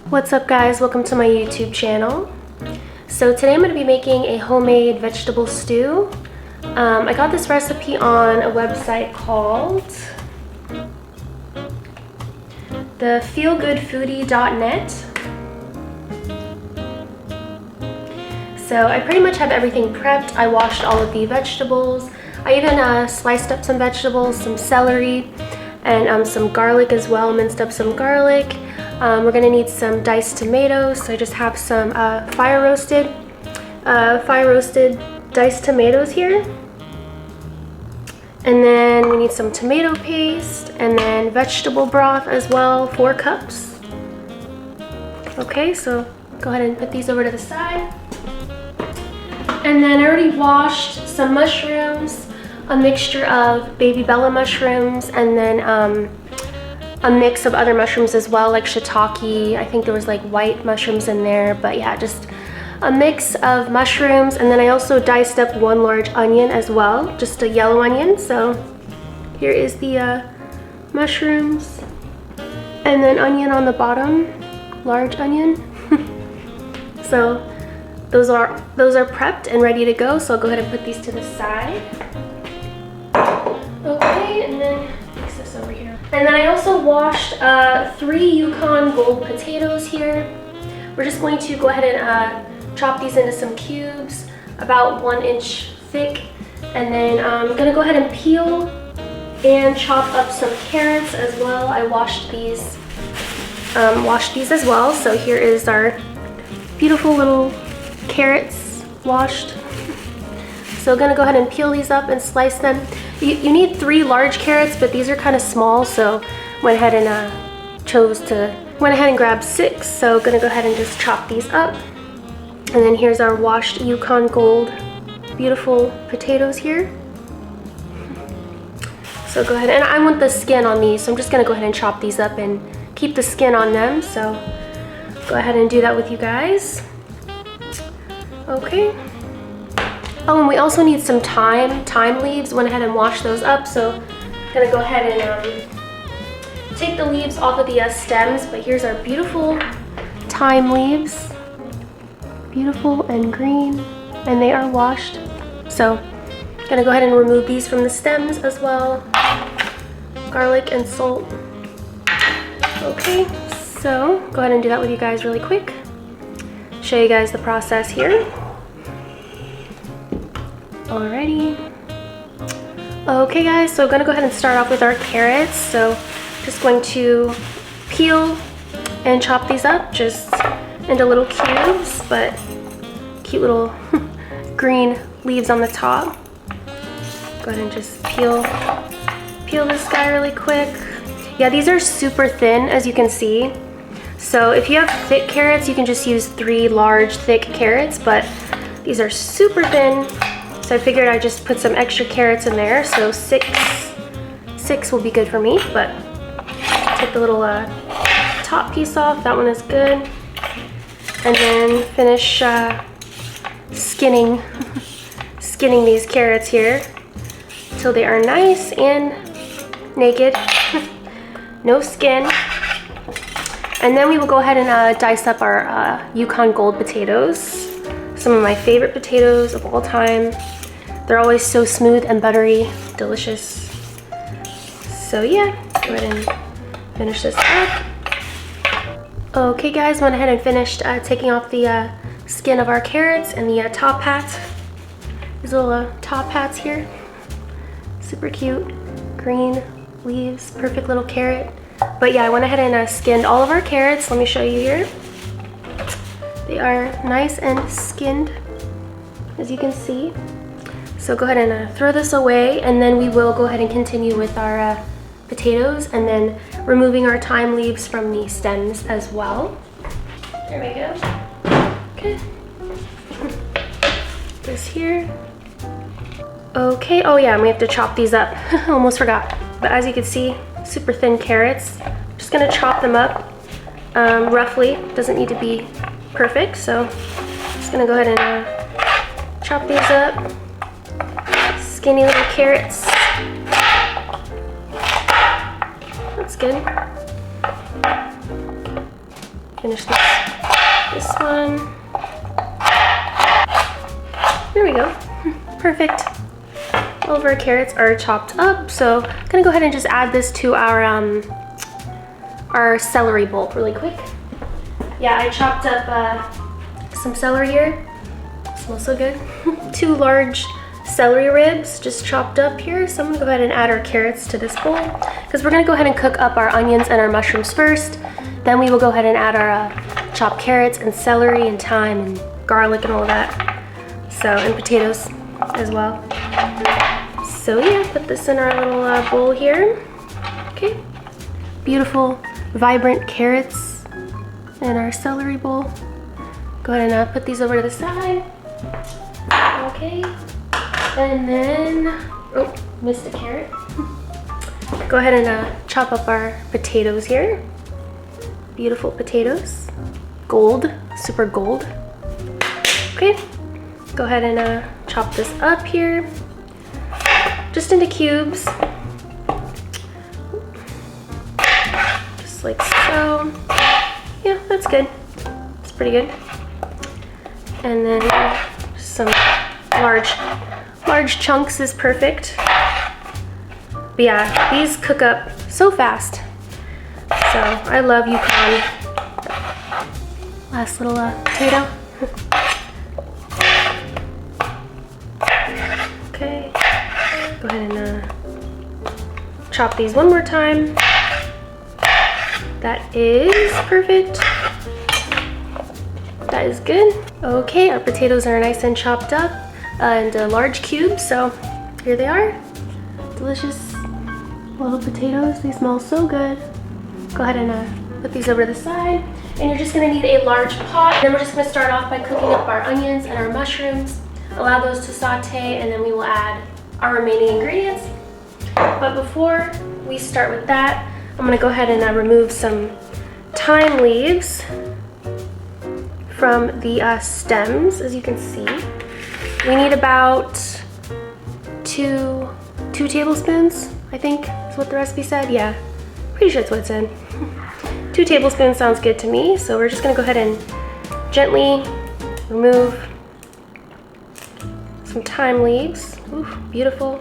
What's up guys, welcome to my YouTube channel. So today I'm going to be making a homemade vegetable stew. I got this recipe on a website called thefeelgoodfoodie.net. So I pretty much have everything prepped. I washed all of the vegetables. I even sliced up some vegetables, some celery, and some garlic as well, minced up some garlic. We're gonna need some diced tomatoes, so I just have some fire roasted diced tomatoes here. And then we need some tomato paste, and then vegetable broth as well, 4 cups. Okay, so go ahead and put these over to the side. And then I already washed some mushrooms, a mixture of baby bella mushrooms, and then a mix of other mushrooms as well, like shiitake. I think there was like white mushrooms in there, but yeah, just a mix of mushrooms. And then I also diced up 1 large onion as well, just a yellow onion. So here is the mushrooms, and then onion on the bottom, large onion. So those are prepped and ready to go. So I'll go ahead and put these to the side. Okay, and then fix this over here. And then I also washed 3 Yukon Gold potatoes here. We're just going to go ahead and chop these into some cubes, about 1 inch thick. And then I'm gonna go ahead and peel and chop up some carrots as well. I washed these as well. So here is our beautiful little carrots washed. So I'm gonna go ahead and peel these up and slice them. You need 3 large carrots, but these are kind of small, so went ahead and grabbed 6. So gonna go ahead and just chop these up. And then here's our washed Yukon Gold beautiful potatoes here. So go ahead, and I want the skin on these, so I'm just gonna go ahead and chop these up and keep the skin on them. So go ahead and do that with you guys. Okay. Oh, and we also need some thyme leaves. Went ahead and washed those up, so I'm gonna go ahead and take the leaves off of the stems. But here's our beautiful thyme leaves, beautiful and green, and they are washed. So I'm gonna go ahead and remove these from the stems as well. Garlic and salt. Okay, so go ahead and do that with you guys really quick. Show you guys the process here. Alrighty. Okay guys, so I'm gonna go ahead and start off with our carrots. So just going to peel and chop these up just into little cubes, but cute little green leaves on the top. Go ahead and just peel this guy really quick. Yeah, these are super thin, as you can see. So if you have thick carrots, you can just use 3 large thick carrots, but these are super thin. So I figured I'd just put some extra carrots in there. So 6 will be good for me, but take the little top piece off. That one is good. And then finish skinning these carrots here till they are nice and naked, no skin. And then we will go ahead and dice up our Yukon Gold potatoes. Some of my favorite potatoes of all time. They're always so smooth and buttery, delicious. So yeah, go ahead and finish this up. Okay guys, went ahead and finished taking off the skin of our carrots and the top hats. These little top hats here. Super cute, green leaves, perfect little carrot. But yeah, I went ahead and skinned all of our carrots. Let me show you here. They are nice and skinned, as you can see. So go ahead and throw this away, and then we will go ahead and continue with our potatoes, and then removing our thyme leaves from the stems as well. There we go. Okay. This here. Okay, oh yeah, and we have to chop these up. Almost forgot. But as you can see, super thin carrots. Just gonna chop them up roughly. Doesn't need to be perfect, so just gonna go ahead and chop these up. Skinny little carrots. That's good. finish this one. There we go. Perfect. All of our carrots are chopped up, so I'm gonna go ahead and just add this to our celery bowl really quick. Yeah, I chopped up some celery here. Smells so good. 2 large celery ribs just chopped up here. So I'm gonna go ahead and add our carrots to this bowl because we're gonna go ahead and cook up our onions and our mushrooms first. Then we will go ahead and add our chopped carrots and celery and thyme and garlic and all of that. So, and potatoes as well. So yeah, put this in our little bowl here. Okay, beautiful, vibrant carrots in our celery bowl. Go ahead and put these over to the side. Okay, and then, oh, missed a carrot. Go ahead and chop up our potatoes here. Beautiful potatoes, gold, super gold. Okay, go ahead and chop this up here, just into cubes, just like so. Yeah, that's good. It's pretty good. And then some large chunks is perfect. But yeah, these cook up so fast. So I love Yukon. Last little potato. Okay, go ahead and chop these one more time. That is perfect. That is good. Okay, our potatoes are nice and chopped up into large cubes, so here they are. Delicious little potatoes. They smell so good. Go ahead and put these over to the side. And you're just gonna need a large pot. Then we're just gonna start off by cooking up our onions and our mushrooms. Allow those to saute, and then we will add our remaining ingredients. But before we start with that, I'm gonna go ahead and remove some thyme leaves from the stems. As you can see, we need about two tablespoons, I think is what the recipe said. Yeah, pretty sure that's what it said. 2 tablespoons sounds good to me. So we're just gonna go ahead and gently remove some thyme leaves. Ooh, beautiful,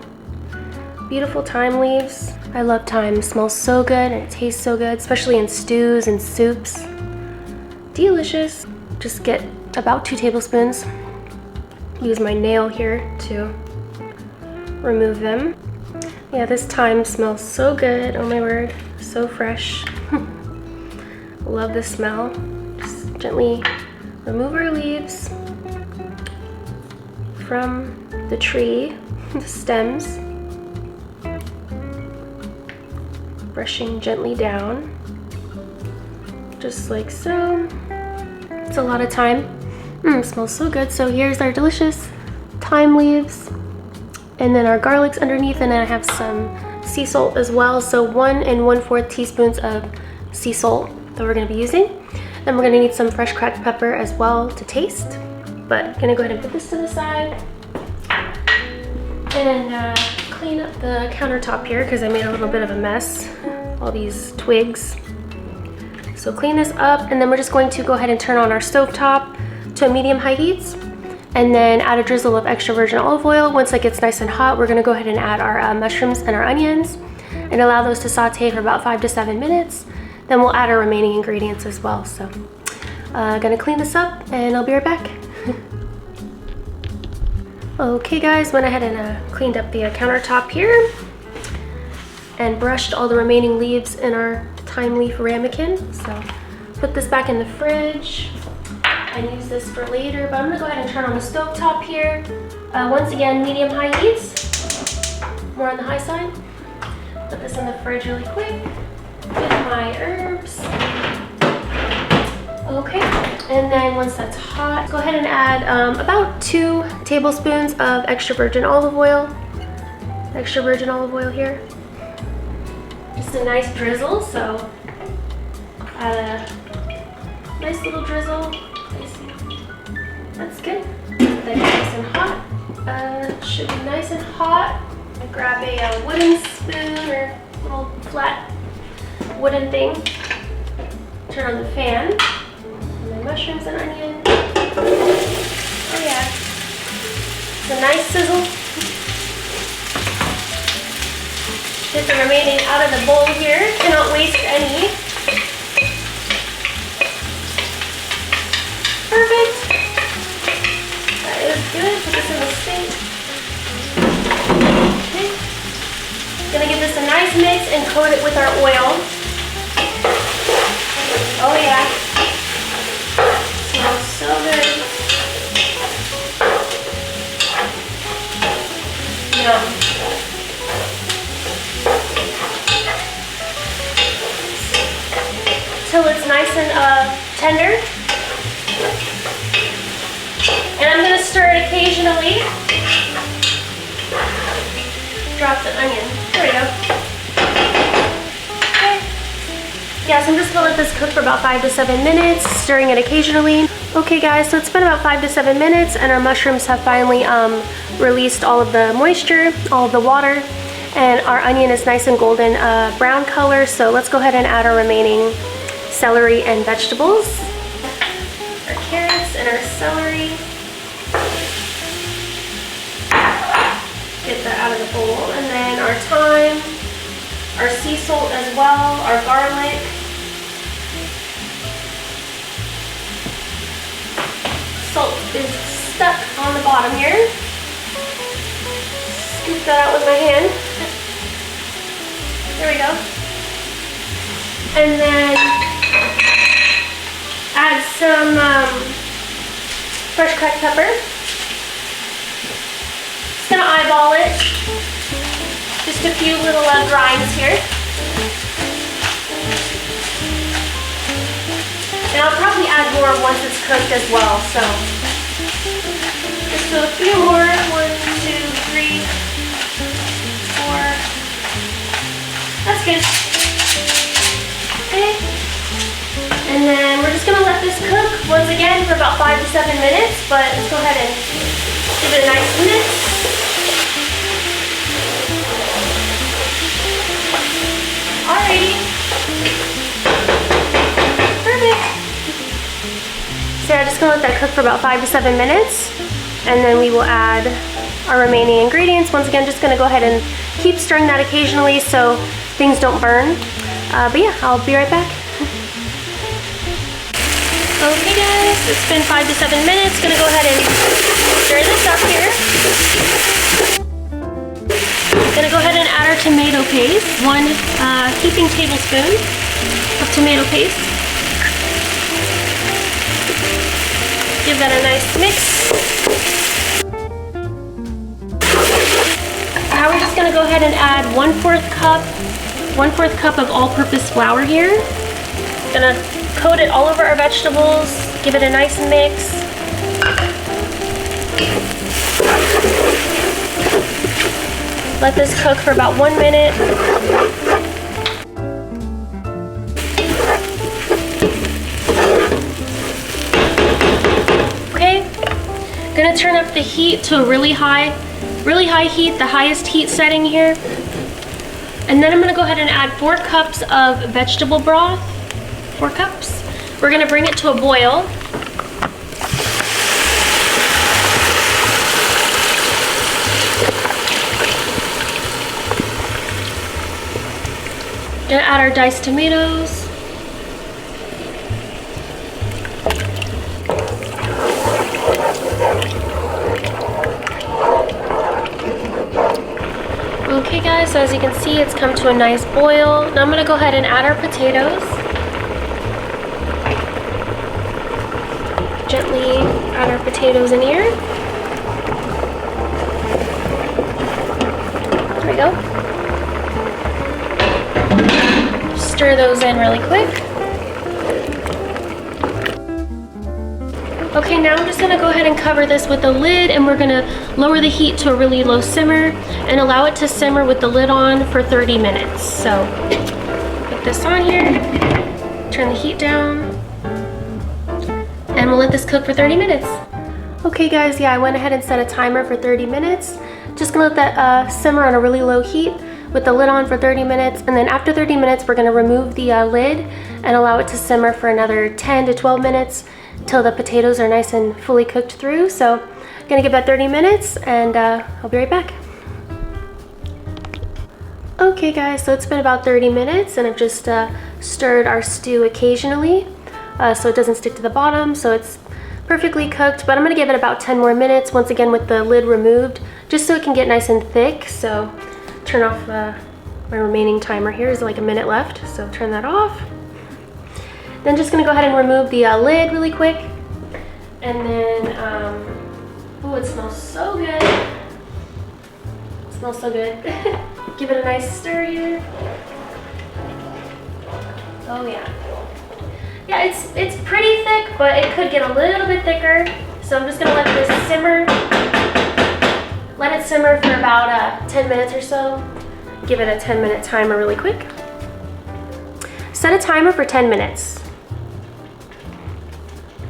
beautiful thyme leaves. I love thyme. It smells so good and it tastes so good, especially in stews and soups. Delicious. Just get about 2 tablespoons. Use my nail here to remove them. Yeah, this thyme smells so good. Oh my word, so fresh. Love the smell. Just gently remove our leaves from the tree, the stems. Brushing gently down, just like so. It's a lot of thyme. Smells so good. So here's our delicious thyme leaves, and then our garlic's underneath, and then I have some sea salt as well. So 1 1/4 teaspoons of sea salt that we're gonna be using. Then we're gonna need some fresh cracked pepper as well to taste. But I'm gonna go ahead and put this to the side and clean up the countertop here because I made a little bit of a mess. All these twigs. So clean this up, and then we're just going to go ahead and turn on our stovetop to a medium-high heats, and then add a drizzle of extra virgin olive oil. Once it gets nice and hot, we're gonna go ahead and add our mushrooms and our onions and allow those to saute for about 5 to 7 minutes. Then we'll add our remaining ingredients as well. So gonna clean this up and I'll be right back. Okay guys, went ahead and cleaned up the countertop here and brushed all the remaining leaves in our thyme leaf ramekin. So put this back in the fridge and use this for later, but I'm gonna go ahead and turn on the stove top here. Once again, medium-high heats, more on the high side. Put this in the fridge really quick with my herbs. Okay, and then once that's hot, go ahead and add about 2 tablespoons of extra virgin olive oil. Extra virgin olive oil here. Just a nice drizzle, so add a nice little drizzle. That's good. Then nice and hot. Should be nice and hot. Grab a wooden spoon or little flat wooden thing. Turn on the fan. mushrooms and onion. Oh yeah. It's a nice sizzle. Get the remaining out of the bowl here. Cannot waste any. Perfect. That is good. Put this in the sink. Okay. Gonna give this a nice mix and coat it with our oil. Oh yeah. Smells so good. Yum. Till it's nice and tender. And I'm going to stir it occasionally. Drop the onion. There we go. Okay. Yeah, so I'm just going to let this cook for about 5 to 7 minutes, stirring it occasionally. Okay guys, so it's been about 5 to 7 minutes and our mushrooms have finally released all of the moisture, all of the water, and our onion is nice and golden brown color. So let's go ahead and add our remaining celery and vegetables. Our carrots and our celery. Get that out of the bowl. And then our thyme, our sea salt as well, our garlic. Salt is stuck on the bottom here. Scoop that out with my hand. There we go. And then add some fresh cracked pepper. Just gonna eyeball it. Just a few little grinds here. And I'll probably add more once it's cooked as well. So just a few more. 1, 2, 3, 4. That's good. Okay. And then we're just gonna let this cook once again for about 5 to 7 minutes, but let's go ahead and give it a nice mix. Alrighty. Perfect. So I'm just gonna let that cook for about 5 to 7 minutes, and then we will add our remaining ingredients. Once again, just gonna go ahead and keep stirring that occasionally so things don't burn. But yeah, I'll be right back. Okay guys, it's been 5 to 7 minutes. Gonna go ahead and stir this up here. Gonna go ahead and add our tomato paste. 1 heaping tablespoon of tomato paste. Give that a nice mix. Now we're just gonna go ahead and add 1/4 cup of all-purpose flour here. Gonna coat it all over our vegetables, give it a nice mix. Let this cook for about 1 minute. Okay, gonna turn up the heat to a really high heat, the highest heat setting here. And then I'm gonna go ahead and add 4 cups of vegetable broth. 4 cups. We're gonna bring it to a boil. Gonna add our diced tomatoes. Okay guys, so as you can see, it's come to a nice boil. Now I'm gonna go ahead and add our potatoes. Gently add our potatoes in here. There we go. Stir those in really quick. Okay, now I'm just gonna go ahead and cover this with a lid, and we're gonna lower the heat to a really low simmer and allow it to simmer with the lid on for 30 minutes. So put this on here, turn the heat down, and we'll let this cook for 30 minutes. Okay guys, yeah, I went ahead and set a timer for 30 minutes. Just gonna let that simmer on a really low heat with the lid on for 30 minutes, and then after 30 minutes we're gonna remove the lid and allow it to simmer for another 10 to 12 minutes till the potatoes are nice and fully cooked through. So I'm gonna give that 30 minutes and I'll be right back. Okay guys, so it's been about 30 minutes and I've just stirred our stew occasionally so it doesn't stick to the bottom, so it's perfectly cooked, but I'm gonna give it about 10 more minutes, once again with the lid removed, just so it can get nice and thick. So turn off my remaining timer here, is like a minute left, so turn that off. Then just gonna go ahead and remove the lid really quick. And then, oh, it smells so good. It smells so good. Give it a nice stir here. Oh yeah. Yeah, it's pretty thick, but it could get a little bit thicker. So I'm just gonna let this simmer. Let it simmer for about 10 minutes or so. Give it a 10-minute timer really quick. Set a timer for 10 minutes.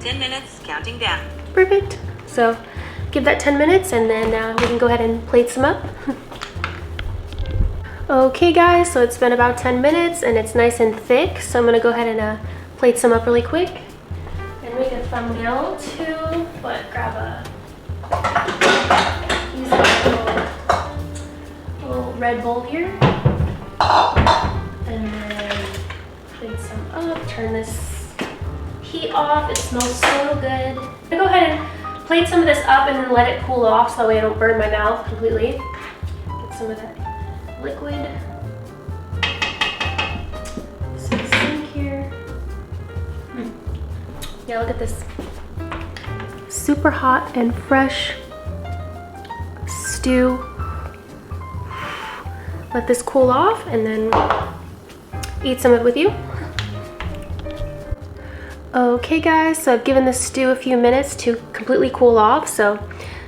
10 minutes, counting down. Perfect. So give that 10 minutes and then we can go ahead and plate some up. Okay guys, so it's been about 10 minutes and it's nice and thick. So I'm gonna go ahead and plate some up really quick and make a thumbnail too, but grab use a little red bowl here. And then plate some up, turn this heat off. It smells so good. I'm gonna go ahead and plate some of this up and then let it cool off so that way I don't burn my mouth completely. Get some of that liquid. Some sink here. Yeah, look at this. Super hot and fresh stew. Let this cool off and then eat some of it with you. Okay guys, so I've given this stew a few minutes to completely cool off, so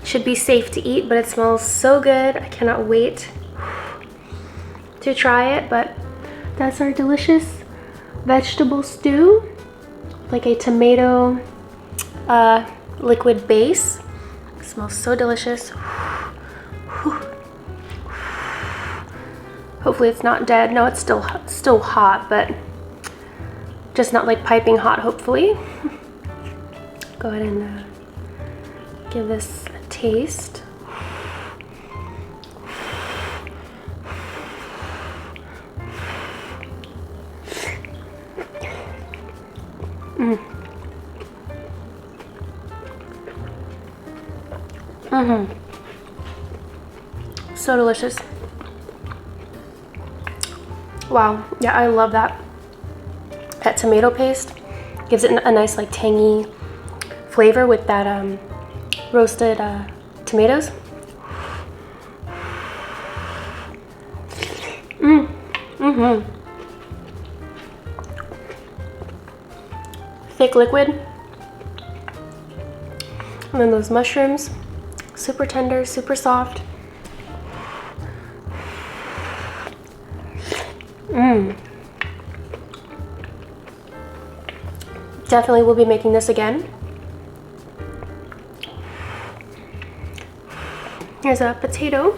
it should be safe to eat, but it smells so good. I cannot wait to try it. But that's our delicious vegetable stew, like a tomato liquid base. It smells so delicious. Hopefully it's not dead. No, it's still hot, but just not like piping hot, hopefully. Go ahead and give this a taste. So delicious. Wow, yeah, I love that. That tomato paste gives it a nice like tangy flavor with that roasted tomatoes. Thick liquid. And then those mushrooms, super tender, super soft. Definitely will be making this again. Here's a potato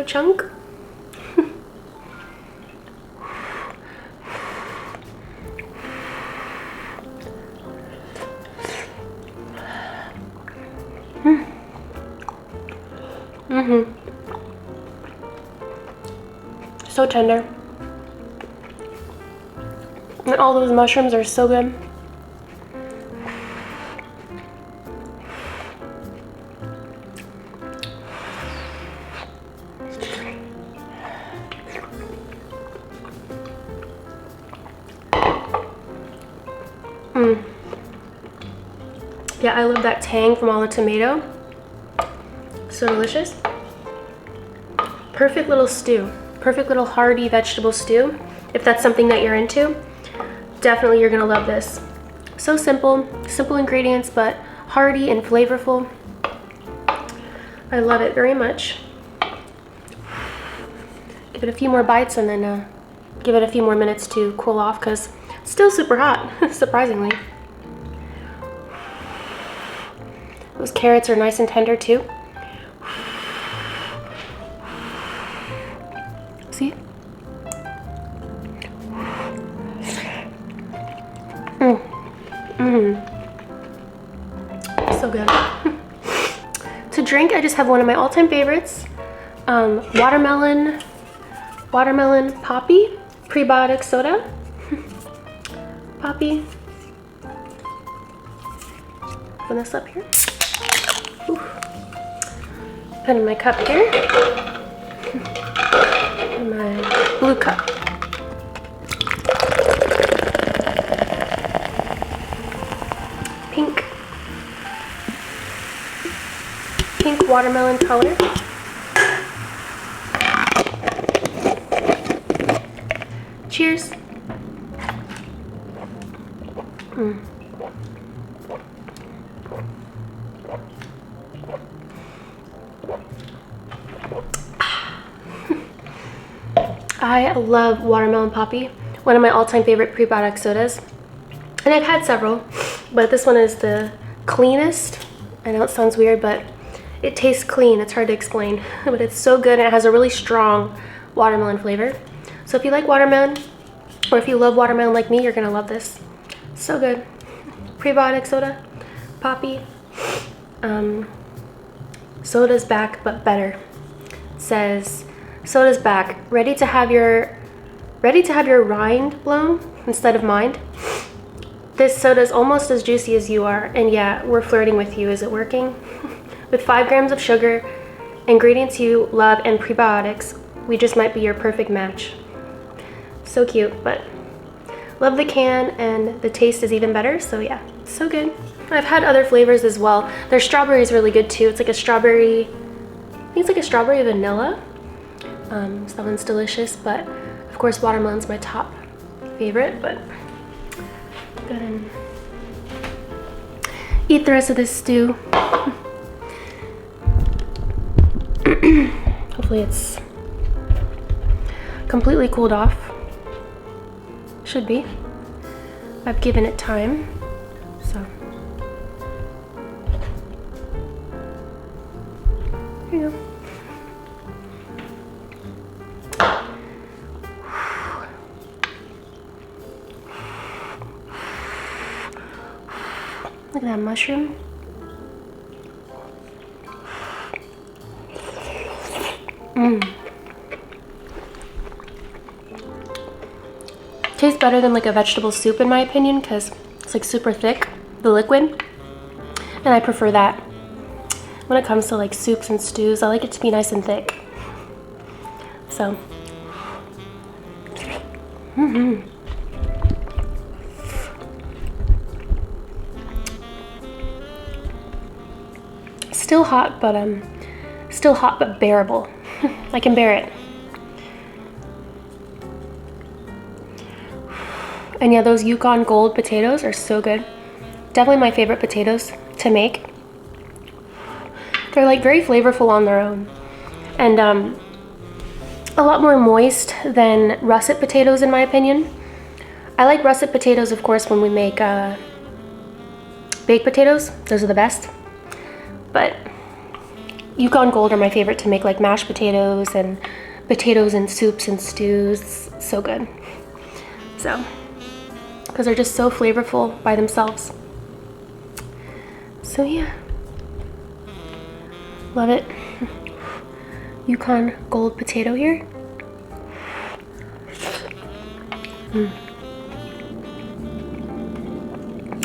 chunk. So tender. And all those mushrooms are so good. Yeah, I love that tang from all the tomato. So delicious. Perfect little stew. Perfect little hearty vegetable stew. If that's something that you're into, definitely you're gonna love this. So simple ingredients, but hearty and flavorful. I love it very much. Give it a few more bites and then give it a few more minutes to cool off because it's still super hot, surprisingly. Those carrots are nice and tender too. See? So good. To drink, I just have one of my all-time favorites. Watermelon Poppy prebiotic soda. Poppy. Open this up here. Ooh. Put in my cup here. In my blue cup. Pink watermelon color. Cheers. I love watermelon poppy, one of my all-time favorite prebiotic sodas. And I've had several, but this one is the cleanest. I know it sounds weird, but it tastes clean. It's hard to explain, but it's so good, and it has a really strong watermelon flavor. So if you like watermelon, or if you love watermelon like me, you're gonna love this. So good. Prebiotic soda, poppy. Soda's back, but better. It says, soda's back, ready to have your rind blown instead of mind. This soda is almost as juicy as you are, and yeah, we're flirting with you. Is it working? With 5 grams of sugar, ingredients you love, and prebiotics, we just might be your perfect match. So cute, but love the can, and the taste is even better, so yeah, so good. I've had other flavors as well. Their strawberry is really good too. It's like a strawberry, I think it's like a strawberry vanilla. So that one's delicious, but of course watermelon's my top favorite, but go ahead and eat the rest of this stew. Hopefully it's completely cooled off. Should be. I've given it time, so. Here you go. Look at that mushroom. Tastes better than like a vegetable soup in my opinion, because it's like super thick, the liquid, and I prefer that. When it comes to like soups and stews, I like it to be nice and thick. So, still hot, but bearable. I can bear it. And yeah, those Yukon Gold potatoes are so good. Definitely my favorite potatoes to make. They're like very flavorful on their own, and a lot more moist than russet potatoes in my opinion. I like russet potatoes, of course, when we make baked potatoes. Those are the best. But Yukon Gold are my favorite to make like mashed potatoes and potatoes in soups and stews. So good. So, because they're just so flavorful by themselves. So yeah, love it. Yukon Gold potato here. And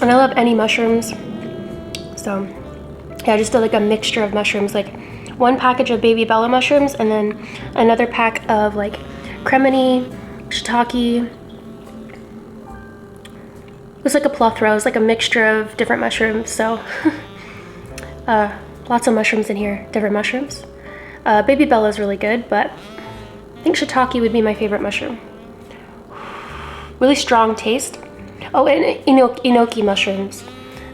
I love any mushrooms. So yeah, I just did like a mixture of mushrooms, like 1 package of baby bella mushrooms, and then another pack of like cremini, shiitake. It was like a plethora. It was like a mixture of different mushrooms. So lots of mushrooms in here, different mushrooms. Baby bella is really good, but I think shiitake would be my favorite mushroom. Really strong taste. Oh, and enoki mushrooms.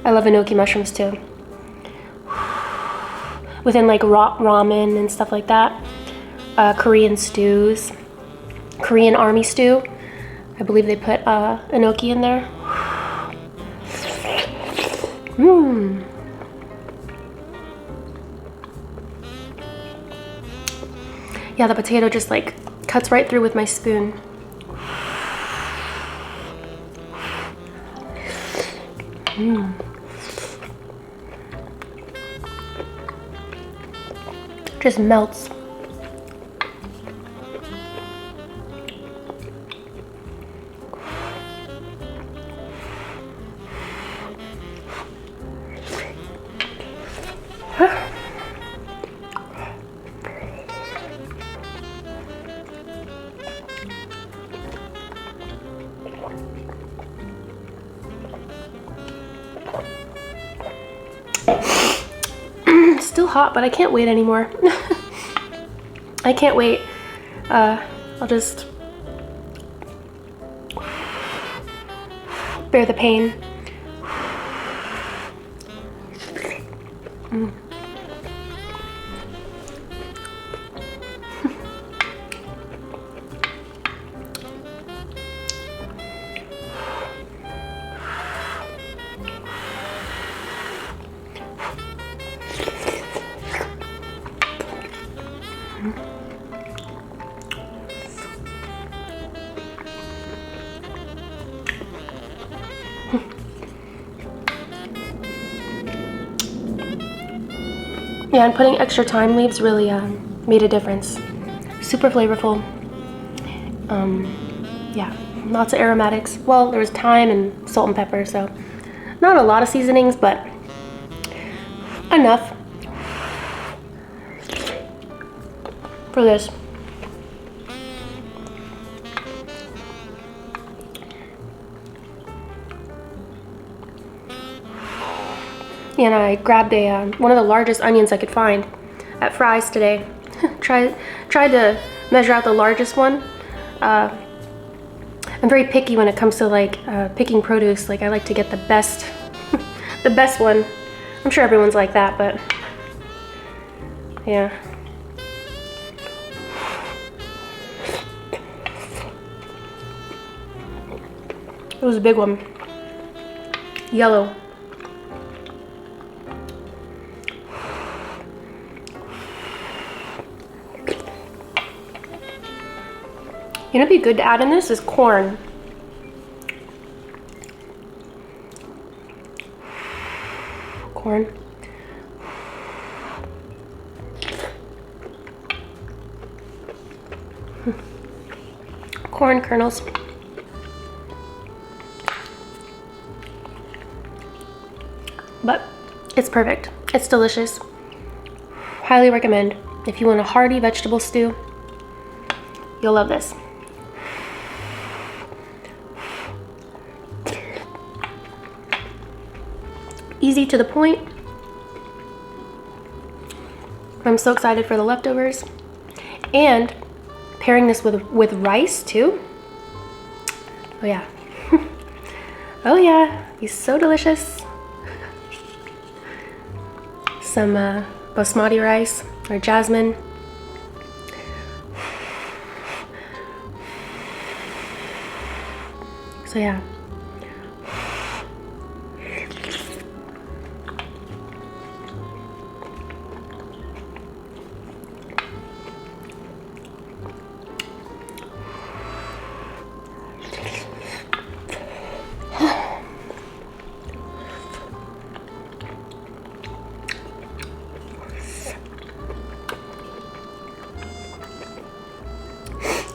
I love enoki mushrooms too. Within like ramen and stuff like that. Korean stews. Korean army stew. I believe they put enoki in there. Yeah, the potato just like cuts right through with my spoon. Just melts. Still hot, but I can't wait anymore. I can't wait. I'll just bear the pain. Yeah, and putting extra thyme leaves really made a difference. Super flavorful. Yeah, lots of aromatics. Well, there was thyme and salt and pepper, so not a lot of seasonings, but enough for this. And I grabbed one of the largest onions I could find at Fry's today. tried to measure out the largest one. I'm very picky when it comes to like picking produce. Like I like to get the best, the best one. I'm sure everyone's like that, but yeah. It was a big one. Yellow. You know what'd be good to add in this is corn. Corn. Corn kernels. But it's perfect. It's delicious. Highly recommend. If you want a hearty vegetable stew, you'll love this. Easy to the point. I'm so excited for the leftovers. And pairing this with rice too. Oh yeah. Oh yeah, he's so delicious. Some basmati rice or jasmine. So yeah.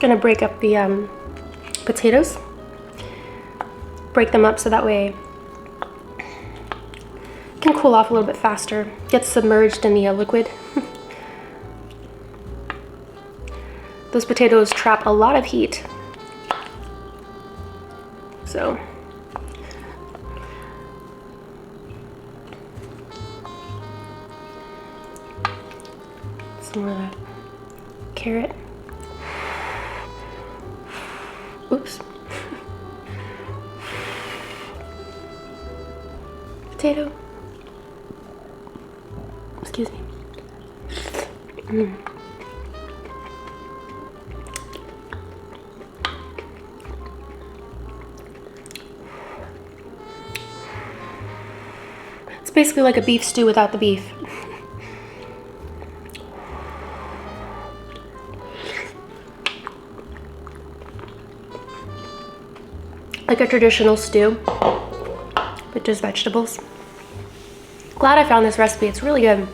Gonna break up the potatoes. Break them up so that way it can cool off a little bit faster. Gets submerged in the liquid. Those potatoes trap a lot of heat. So some more of that carrot. Oops. Potato. Excuse me. It's basically like a beef stew without the beef. Like a traditional stew. with just vegetables. Glad I found this recipe. It's really good.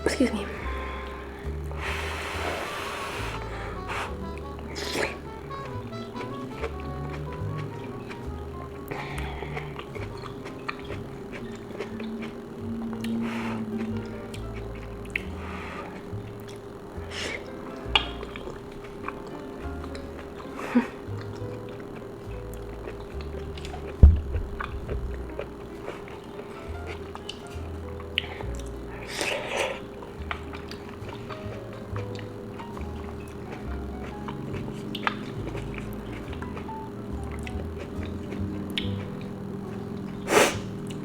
Excuse me.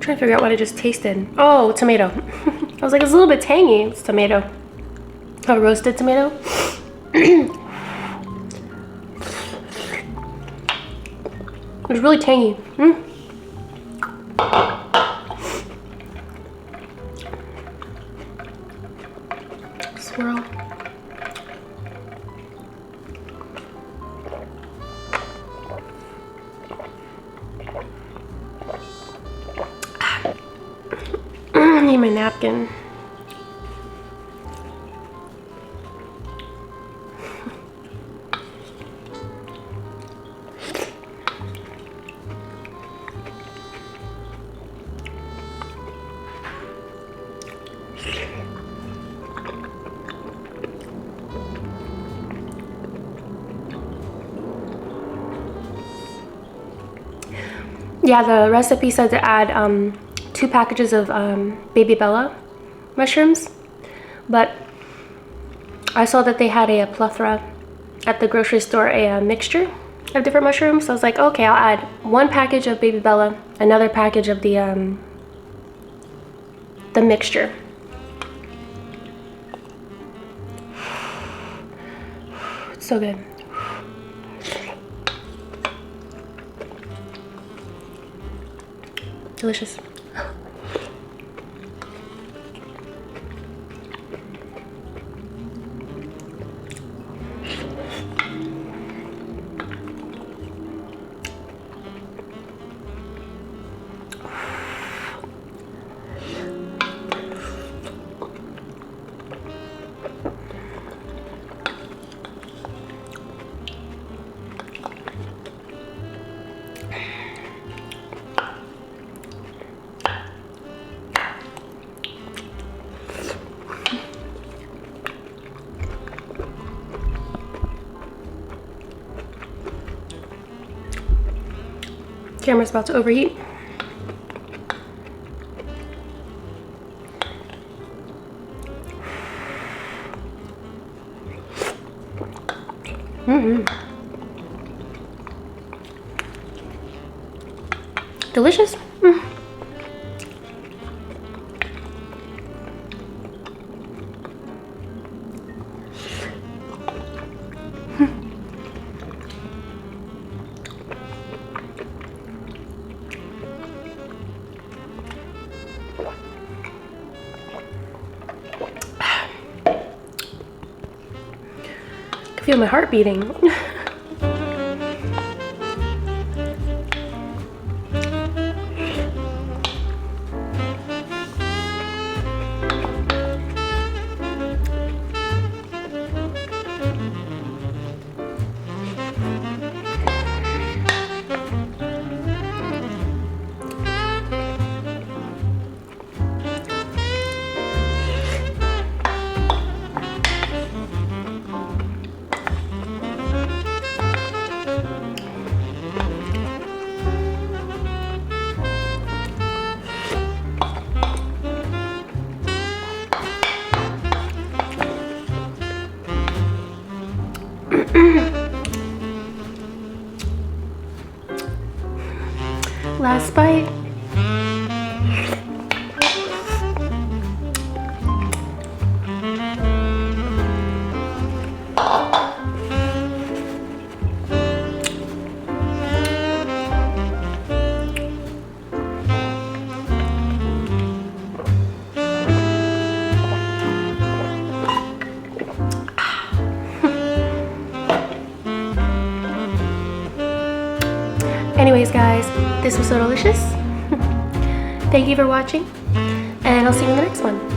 Trying to figure out what I just tasted. Oh, tomato. I was like, it's a little bit tangy. It's tomato. A roasted tomato. It was really tangy. Swirl. I need my napkin. Yeah, the recipe said to add 2 packages of baby Bella mushrooms, but I saw that they had a plethora at the grocery store, a mixture of different mushrooms. So I was like, okay, I'll add 1 package of baby Bella, another package of the mixture. It's so good. Delicious. Camera's about to overheat. Delicious. I can feel my heart beating. Last bite. This was so delicious. Thank you for watching, and I'll see you in the next one.